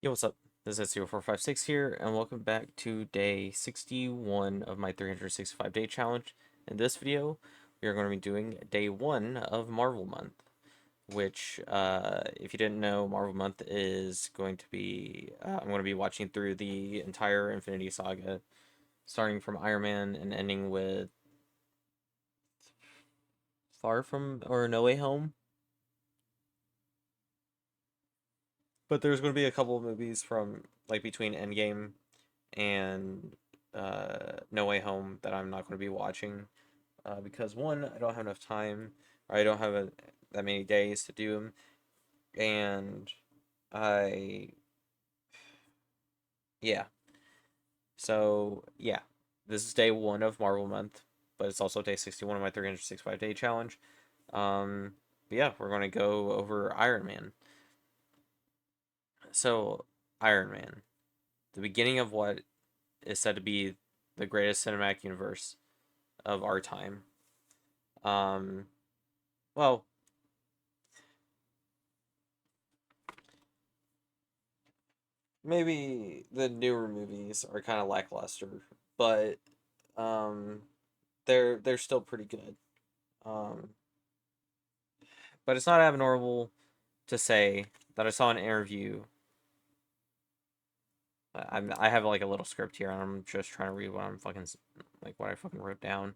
Yo, what's up? This is 0456 here, and welcome back to day 61 of my 365-day challenge. In this video, we are going to be doing day 1 of Marvel Month, which, if you didn't know, Marvel Month is going to be, I'm going to be watching through the entire Infinity Saga, starting from Iron Man and ending with Far From, or No Way Home. But there's going to be a couple of movies from, like, between Endgame and No Way Home that I'm not going to be watching because one, I don't have enough time, or I don't have that many days to do them, and I yeah. So yeah, this is day 1 of Marvel Month, but it's also day 61 of my 365-day challenge. But yeah, we're going to go over Iron Man. So Iron Man, the beginning of what is said to be the greatest cinematic universe of our time. Um, well, maybe the newer movies are kind of lackluster, but um, they're still pretty good. Um, but it's not abnormal to say that I saw an interview. I have like a little script here, and I'm just trying to read what I'm fucking like what I fucking wrote down.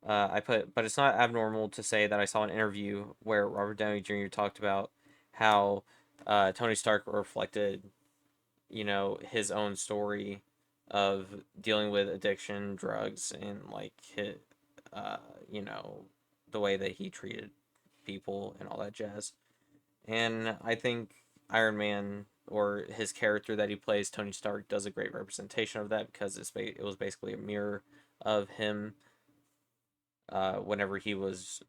But it's not abnormal to say that I saw an interview where Robert Downey Jr. talked about how Tony Stark reflected, his own story of dealing with addiction, drugs, and like his, uh, you know, the way that he treated people and all that jazz. And I think Iron Man or his character that he plays, Tony Stark, does a great representation of that because it was basically a mirror of him whenever he was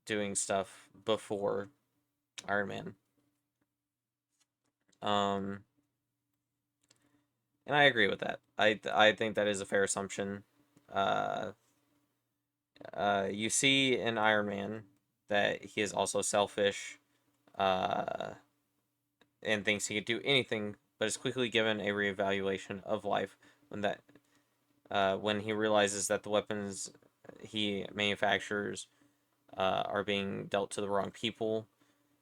doing stuff before Iron Man. Um, and I agree with that. I think that is a fair assumption. Uh, you see in Iron Man that he is also selfish, uh, and thinks he could do anything, but is quickly given a reevaluation of life when he realizes that the weapons he manufactures are being dealt to the wrong people,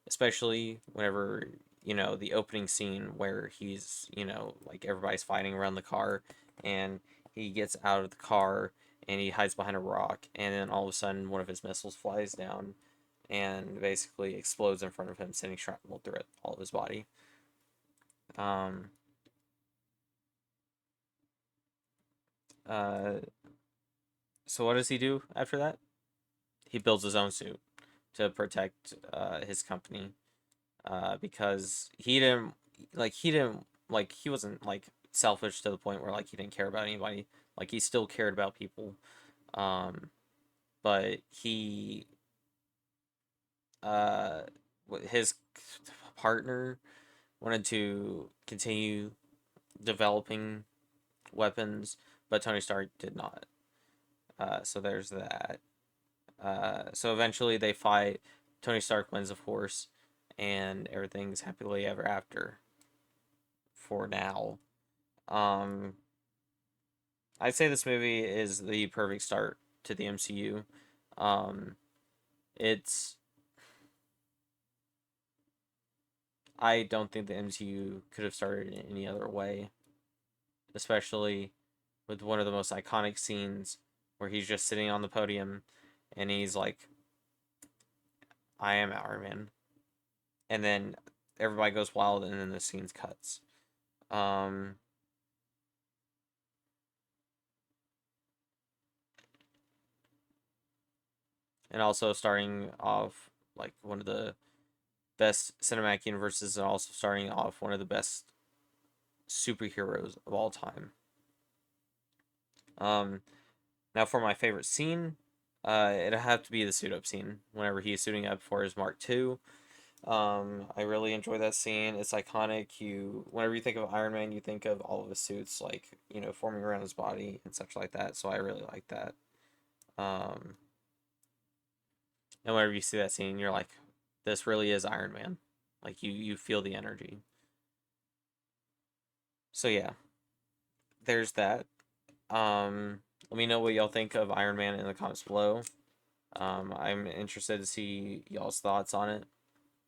especially whenever the opening scene where he's like everybody's fighting around the car and he gets out of the car and he hides behind a rock and then all of a sudden one of his missiles flies down and basically explodes in front of him, sending shrapnel through all of his body. um uh so what does he do after that? He builds his own suit to protect his company, because he wasn't like selfish to the point where like he didn't care about anybody. Like he still cared about people, um, but uh, his partner wanted to continue developing weapons, but Tony Stark did not. So there's that. So eventually they fight. Tony Stark wins, of course, and everything's happily ever after for now. Um, I'd say this movie is the perfect start to the MCU. Um, it's I don't think the MCU could have started in any other way, especially with one of the most iconic scenes where he's just sitting on the podium and he's like, "I am Iron Man," and then everybody goes wild, and then the scenes cuts. Um, and also starting off like one of the best cinematic universes, and also starting off one of the best superheroes of all time. Um, Now for my favorite scene, it'd have to be the suit up scene whenever he's suiting up for his Mark II. I really enjoy that scene. It's iconic. Whenever you think of Iron Man, you think of all of his suits, like forming around his body and such like that. So I really like that. Um, and whenever you see that scene, you're like, this really is Iron Man. Like you feel the energy. So yeah, there's that. Let me know what y'all think of Iron Man in the comments below. I'm interested to see y'all's thoughts on it.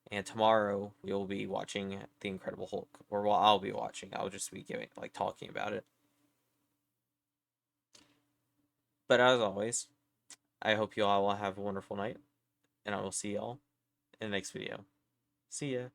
And tomorrow we will be watching The Incredible Hulk, or well, I'll be watching. I'll just be giving like talking about it. But as always, I hope you all will have a wonderful night, and I will see y'all in the next video. See ya.